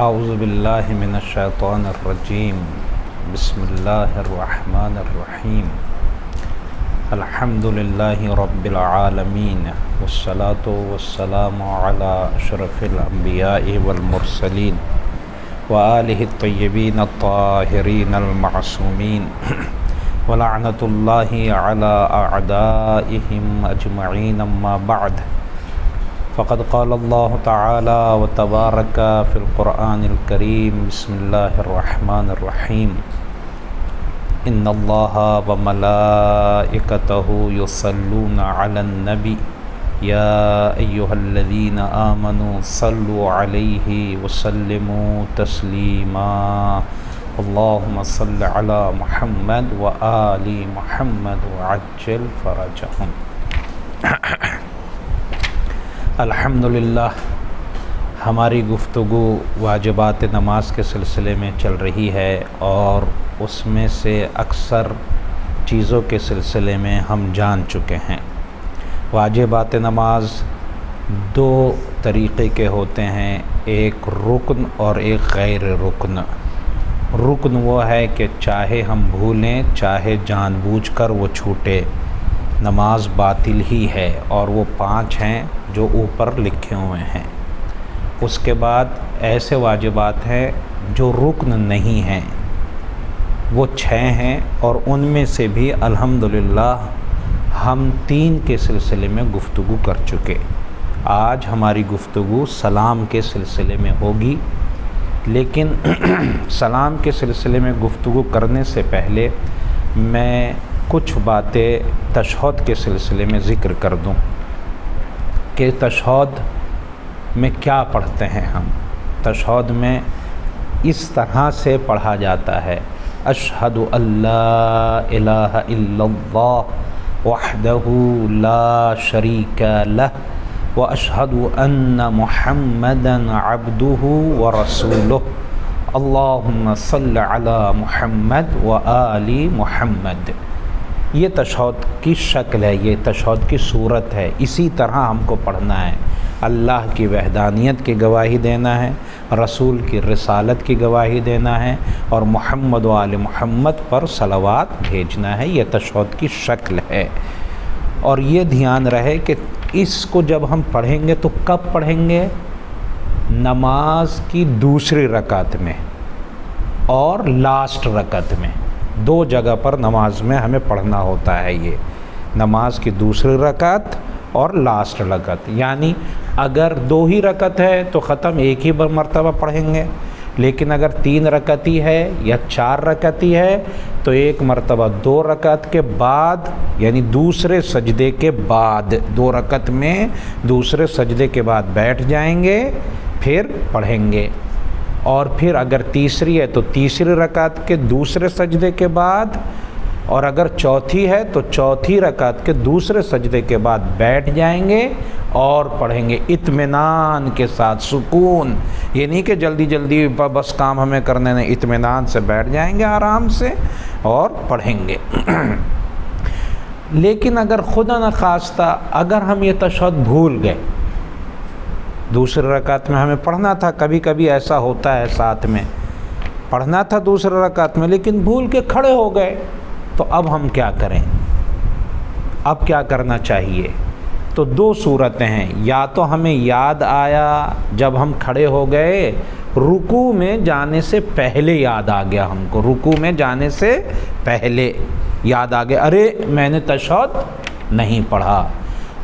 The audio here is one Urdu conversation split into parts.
اعوذ باللہ من الشیطان الرجیم بسم اللہ الرحمن الرحیم الحمد للہ رب العالمین والصلاة والسلام علی اشرف الانبیاء والمرسلین وآلہ الطیبین الطاہرین المعصومین ولعنۃ اللہ علی اعدائہم اجمعین اما بعد فقد قال اللہ تعالی وتبارک فی القرآن الکریم بسم اللہ الرحمن الرحیم ان اللہ وملائکتہ یصلون علی النبی یا ایہا الذین آمنوا صلوا علیہ وسلموا تسلیما اللہم صل علی محمد وآل محمد وعجل فرجہم۔ الحمدللہ ہماری گفتگو واجبات نماز کے سلسلے میں چل رہی ہے اور اس میں سے اکثر چیزوں کے سلسلے میں ہم جان چکے ہیں۔ واجبات نماز دو طریقے کے ہوتے ہیں، ایک رکن اور ایک غیر رکن۔ رکن وہ ہے کہ چاہے ہم بھولیں چاہے جان بوجھ کر وہ چھوٹے، نماز باطل ہی ہے، اور وہ 5 ہیں جو اوپر لکھے ہوئے ہیں۔ اس کے بعد ایسے واجبات ہیں جو رکن نہیں ہیں، وہ 6 ہیں، اور ان میں سے بھی الحمدللہ ہم 3 کے سلسلے میں گفتگو کر چکے۔ آج ہماری گفتگو سلام کے سلسلے میں ہوگی، لیکن سلام کے سلسلے میں گفتگو کرنے سے پہلے میں کچھ باتیں تشہد کے سلسلے میں ذکر کر دوں کہ تشہد میں کیا پڑھتے ہیں ہم۔ تشہد میں اس طرح سے پڑھا جاتا ہے: اشہد ان لا الہ الا اللہ وحدہ لا شریک لہ واشہد ان محمدا عبدہ ورسولہ اللہم صل علی محمد وآل محمد۔ یہ تشہد کی شکل ہے، یہ تشہد کی صورت ہے، اسی طرح ہم کو پڑھنا ہے۔ اللہ کی وحدانیت کی گواہی دینا ہے، رسول کی رسالت کی گواہی دینا ہے، اور محمد و آل محمد پر صلوات بھیجنا ہے۔ یہ تشہد کی شکل ہے، اور یہ دھیان رہے کہ اس کو جب ہم پڑھیں گے تو کب پڑھیں گے؟ نماز کی دوسری رکعت میں اور لاسٹ رکعت میں، 2 جگہ پر نماز میں ہمیں پڑھنا ہوتا ہے۔ یہ نماز کی دوسری رکعت اور لاسٹ رکعت، یعنی اگر 2 ہی رکعت ہے تو ختم ایک ہی مرتبہ پڑھیں گے، لیکن اگر 3 رکعتی ہے یا 4 رکعتی ہے تو ایک مرتبہ 2 رکعت کے بعد، یعنی دوسرے سجدے کے بعد، 2 رکعت میں دوسرے سجدے کے بعد بیٹھ جائیں گے، پھر پڑھیں گے۔ اور پھر اگر تیسری ہے تو تیسری رکعت کے دوسرے سجدے کے بعد، اور اگر چوتھی ہے تو چوتھی رکعت کے دوسرے سجدے کے بعد بیٹھ جائیں گے اور پڑھیں گے اطمینان کے ساتھ، سکون۔ یہ نہیں کہ جلدی جلدی بس کام ہمیں کرنے نہیں، اطمینان سے بیٹھ جائیں گے آرام سے اور پڑھیں گے۔ لیکن اگر خدا نخواستہ اگر ہم یہ تشہد بھول گئے، دوسری رکعت میں ہمیں پڑھنا تھا، کبھی کبھی ایسا ہوتا ہے ساتھ میں پڑھنا تھا دوسری رکعت میں لیکن بھول کے کھڑے ہو گئے، تو اب ہم کیا کریں؟ اب کیا کرنا چاہیے؟ تو 2 صورتیں ہیں، یا تو ہمیں یاد آیا جب ہم کھڑے ہو گئے، رکوع میں جانے سے پہلے یاد آ گیا ہم کو، رکوع میں جانے سے پہلے یاد آ گیا، ارے میں نے تشہد نہیں پڑھا،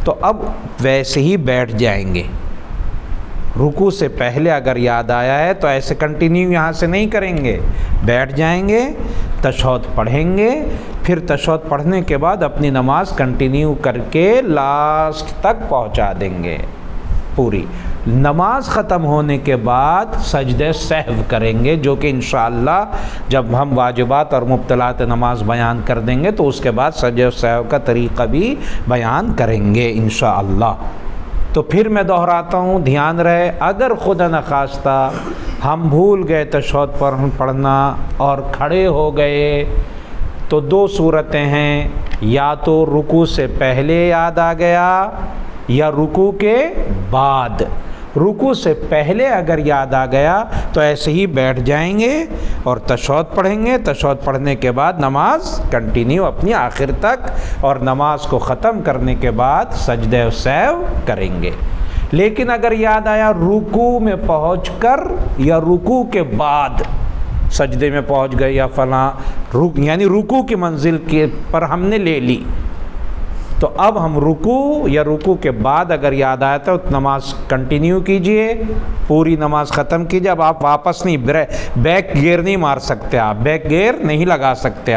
تو اب ویسے ہی بیٹھ جائیں گے۔ رکوع سے پہلے اگر یاد آیا ہے تو ایسے کنٹینیو یہاں سے نہیں کریں گے، بیٹھ جائیں گے، تشہد پڑھیں گے، پھر تشہد پڑھنے کے بعد اپنی نماز کنٹینیو کر کے لاسٹ تک پہنچا دیں گے پوری۔ نماز ختم ہونے کے بعد سجدہ سہو کریں گے، جو کہ انشاءاللہ جب ہم واجبات اور مبطلات نماز بیان کر دیں گے تو اس کے بعد سجدہ سہو کا طریقہ بھی بیان کریں گے انشاءاللہ۔ تو پھر میں دہراتا ہوں، دھیان رہے، اگر خدا نخواستہ ہم بھول گئے تشہد پڑھنا اور کھڑے ہو گئے تو 2 صورتیں ہیں، یا تو رکوع سے پہلے یاد آ گیا یا رکوع کے بعد۔ رکوع سے پہلے اگر یاد آ گیا تو ایسے ہی بیٹھ جائیں گے اور تشہد پڑھیں گے، تشہد پڑھنے کے بعد نماز کنٹینیو اپنی آخر تک، اور نماز کو ختم کرنے کے بعد سجدہ سہو کریں گے۔ لیکن اگر یاد آیا رکوع میں پہنچ کر یا رکوع کے بعد سجدے میں پہنچ گئے یا فلاں یعنی رکوع کی منزل کے پر ہم نے لے لی، تو اب ہم رکوع یا رکوع کے بعد اگر یاد آیا تو نماز کنٹینیو کیجئے، پوری نماز ختم کیجئے۔ اب آپ واپس نہیں، بیک گیئر نہیں مار سکتے، آپ بیک گیئر نہیں لگا سکتے۔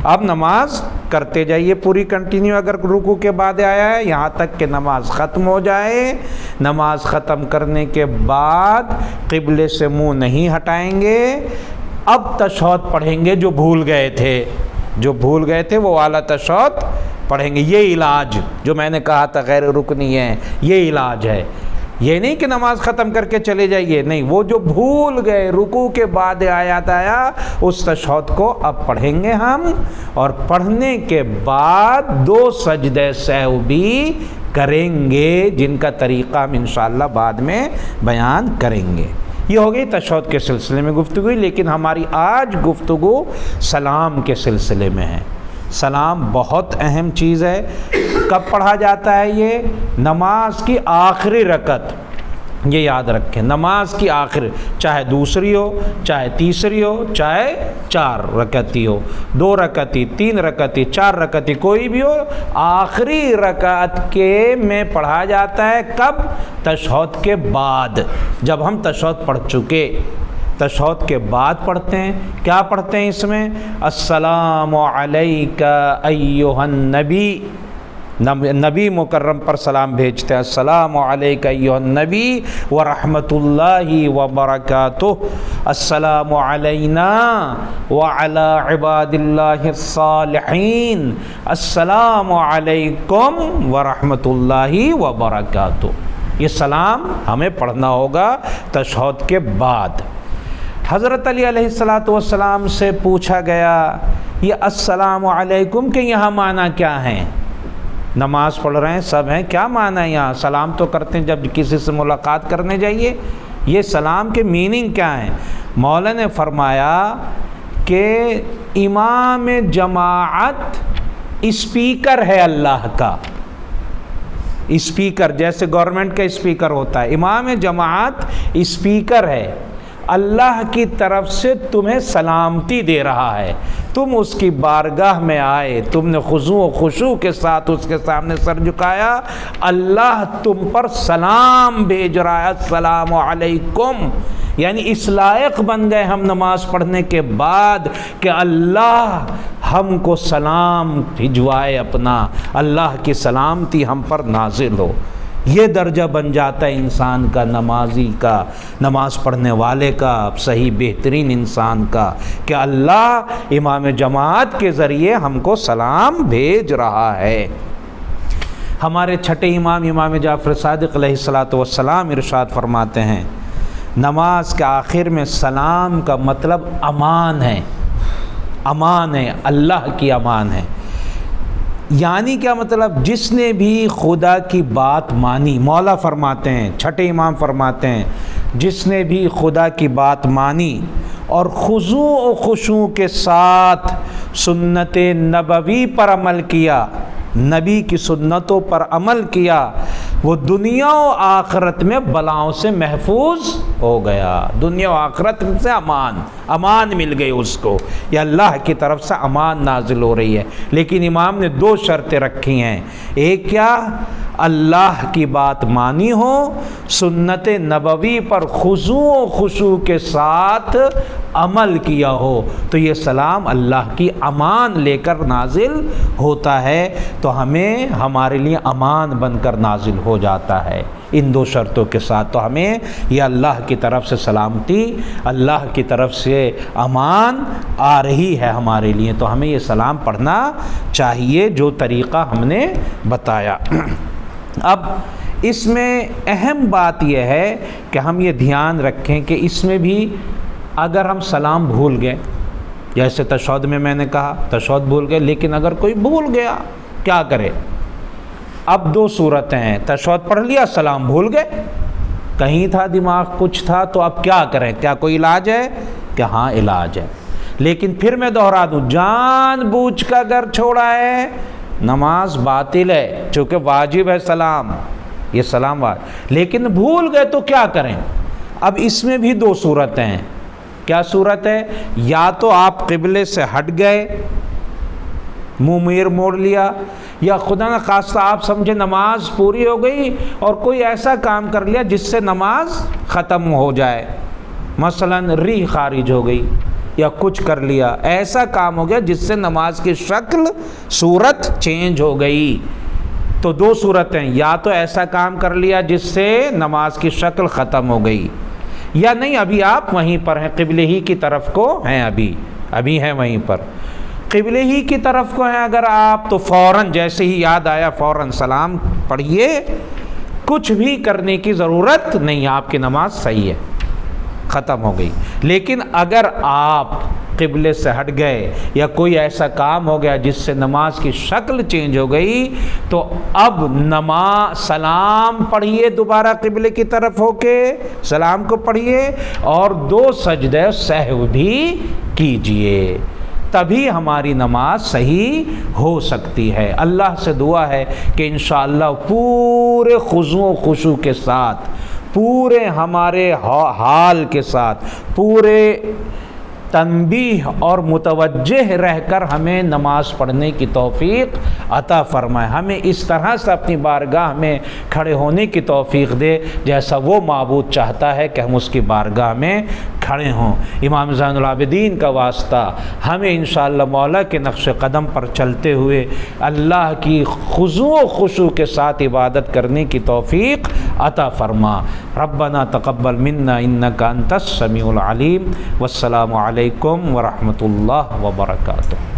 اب نماز کرتے جائیے پوری کنٹینیو، اگر رکوع کے بعد آیا ہے یہاں تک کہ نماز ختم ہو جائے۔ نماز ختم کرنے کے بعد قبلے سے منہ نہیں ہٹائیں گے، اب تشہد پڑھیں گے۔ جو بھول گئے تھے وہ والا تشہد پڑھیں گے۔ یہ علاج جو میں نے کہا تھا غیر رکنی ہے، یہ علاج ہے۔ یہ نہیں کہ نماز ختم کر کے چلے جائیے، نہیں، وہ جو بھول گئے رکوع کے بعد آیات آیا اس تشہد کو اب پڑھیں گے ہم، اور پڑھنے کے بعد 2 سجدہ سہو بھی کریں گے، جن کا طریقہ ہم انشاءاللہ بعد میں بیان کریں گے۔ یہ ہو گئی تشہد کے سلسلے میں گفتگو، لیکن ہماری آج گفتگو سلام کے سلسلے میں ہے۔ سلام بہت اہم چیز ہے۔ کب پڑھا جاتا ہے یہ؟ نماز کی آخری رکعت، یہ یاد رکھیں، نماز کی آخری، چاہے دوسری ہو، چاہے تیسری ہو، چاہے 4 رکعتی ہو، 2 رکعتی، 3 رکعتی، 4 رکعتی، کوئی بھی ہو، آخری رکعت کے میں پڑھا جاتا ہے۔ کب؟ تشہد کے بعد، جب ہم تشہد پڑھ چکے، تشہد کے بعد پڑھتے ہیں۔ کیا پڑھتے ہیں اس میں؟ السلام علیکہ ایھا النبی، نبی مکرم پر سلام بھیجتے ہیں۔ السلام علیکہ ایھا النبی ورحمۃ اللہ وبرکاتہ، السلام علینا وعلی عباد اللہ الصالحین، السلام علیکم ورحمۃ اللہ وبرکاتہ۔ یہ سلام ہمیں پڑھنا ہوگا تشہد کے بعد۔ حضرت علی علیہ السلام سے پوچھا گیا یہ السلام علیکم کے یہاں معنی کیا ہیں؟ نماز پڑھ رہے ہیں سب ہیں، کیا معنی ہے یہاں؟ سلام تو کرتے ہیں جب کسی سے ملاقات کرنے جائیے، یہ سلام کے میننگ کیا ہیں؟ مولا نے فرمایا کہ امام جماعت اسپیکر ہے اللہ کا، اسپیکر جیسے گورنمنٹ کا اسپیکر ہوتا ہے، امام جماعت اسپیکر ہے، اللہ کی طرف سے تمہیں سلامتی دے رہا ہے۔ تم اس کی بارگاہ میں آئے، تم نے خضوع و خشوع کے ساتھ اس کے سامنے سر جھکایا، اللہ تم پر سلام بھیج رہا ہے، السلام علیکم۔ یعنی اس لائق بن گئے ہم نماز پڑھنے کے بعد کہ اللہ ہم کو سلام بھجوائے اپنا، اللہ کی سلامتی ہم پر نازل ہو۔ یہ درجہ بن جاتا ہے انسان کا، نمازی کا، نماز پڑھنے والے کا، صحیح بہترین انسان کا، کہ اللہ امام جماعت کے ذریعے ہم کو سلام بھیج رہا ہے۔ ہمارے چھٹے امام جعفر صادق علیہ السلام ارشاد فرماتے ہیں نماز کے آخر میں سلام کا مطلب امان ہے، امان ہے، اللہ کی امان ہے۔ یعنی کیا مطلب؟ جس نے بھی خدا کی بات مانی، مولا فرماتے ہیں، چھٹے امام فرماتے ہیں، جس نے بھی خدا کی بات مانی اور خضوع و خشوع کے ساتھ سنت نبوی پر عمل کیا، نبی کی سنتوں پر عمل کیا، وہ دنیا و آخرت میں بلاؤں سے محفوظ ہو گیا، دنیا و آخرت سے امان مل گئی اس کو، یہ اللہ کی طرف سے امان نازل ہو رہی ہے۔ لیکن امام نے 2 شرطیں رکھی ہیں، ایک کیا؟ اللہ کی بات مانی ہو، سنت نبوی پر خضوع و خشوع کے ساتھ عمل کیا ہو، تو یہ سلام اللہ کی امان لے کر نازل ہوتا ہے، تو ہمیں ہمارے لیے امان بن کر نازل ہو جاتا ہے ان 2 شرطوں کے ساتھ۔ تو ہمیں یہ اللہ کی طرف سے سلامتی، اللہ کی طرف سے امان آ رہی ہے ہمارے لیے، تو ہمیں یہ سلام پڑھنا چاہیے جو طریقہ ہم نے بتایا۔ اب اس میں اہم بات یہ ہے کہ ہم یہ دھیان رکھیں کہ اس میں بھی اگر ہم سلام بھول گئے، جیسے تشہد میں نے کہا تشہد بھول گئے، لیکن اگر کوئی بھول گیا کیا کرے؟ اب 2 صورتیں ہیں، تشہد پڑھ لیا، سلام بھول گئے، کہیں تھا دماغ کچھ تھا، تو اب کیا کریں؟ کیا کوئی علاج ہے؟ کہ ہاں علاج ہے، لیکن پھر میں دوہرا دوں، جان بوجھ کر اگر چھوڑا ہے نماز باطل ہے، چونکہ واجب ہے سلام، یہ سلام واجب، لیکن بھول گئے تو کیا کریں؟ اب اس میں بھی دو صورتیں ہیں۔ کیا صورت ہے؟ یا تو آپ قبلے سے ہٹ گئے، منہ میر موڑ لیا، یا خدا نہ خواستہ آپ سمجھے نماز پوری ہو گئی اور کوئی ایسا کام کر لیا جس سے نماز ختم ہو جائے، مثلا ریح خارج ہو گئی یا کچھ کر لیا، ایسا کام ہو گیا جس سے نماز کی شکل صورت چینج ہو گئی۔ تو دو صورتیں، یا تو ایسا کام کر لیا جس سے نماز کی شکل ختم ہو گئی، یا نہیں ابھی آپ وہیں پر ہیں، قبلے ہی کی طرف کو ہیں، ابھی ہیں وہیں پر، قبلے ہی کی طرف کو ہیں اگر آپ، تو فوراً جیسے ہی یاد آیا فوراً سلام پڑھیے، کچھ بھی کرنے کی ضرورت نہیں، آپ کی نماز صحیح ہے، ختم ہو گئی۔ لیکن اگر آپ قبلے سے ہٹ گئے یا کوئی ایسا کام ہو گیا جس سے نماز کی شکل چینج ہو گئی، تو اب سلام پڑھیے، دوبارہ قبلے کی طرف ہو کے سلام کو پڑھیے اور 2 سجدہ سہو بھی کیجئے، تبھی ہماری نماز صحیح ہو سکتی ہے۔ اللہ سے دعا ہے کہ انشاءاللہ پورے خضوع و خشوع کے ساتھ، پورے ہمارے حال کے ساتھ، پورے تنبیہ اور متوجہ رہ کر ہمیں نماز پڑھنے کی توفیق عطا فرمائے، ہمیں اس طرح سے اپنی بارگاہ میں کھڑے ہونے کی توفیق دے جیسا وہ معبود چاہتا ہے کہ ہم اس کی بارگاہ میں کھڑے ہوں۔ امام زین العابدین کا واسطہ ہمیں انشاءاللہ مولا کے نقش قدم پر چلتے ہوئے اللہ کی خضوع و خشوع کے ساتھ عبادت کرنے کی توفیق عطا فرما۔ ربنا تقبل منا انک انت السمیع العلیم، والسلام علیکم ورحمۃ اللہ وبرکاتہ۔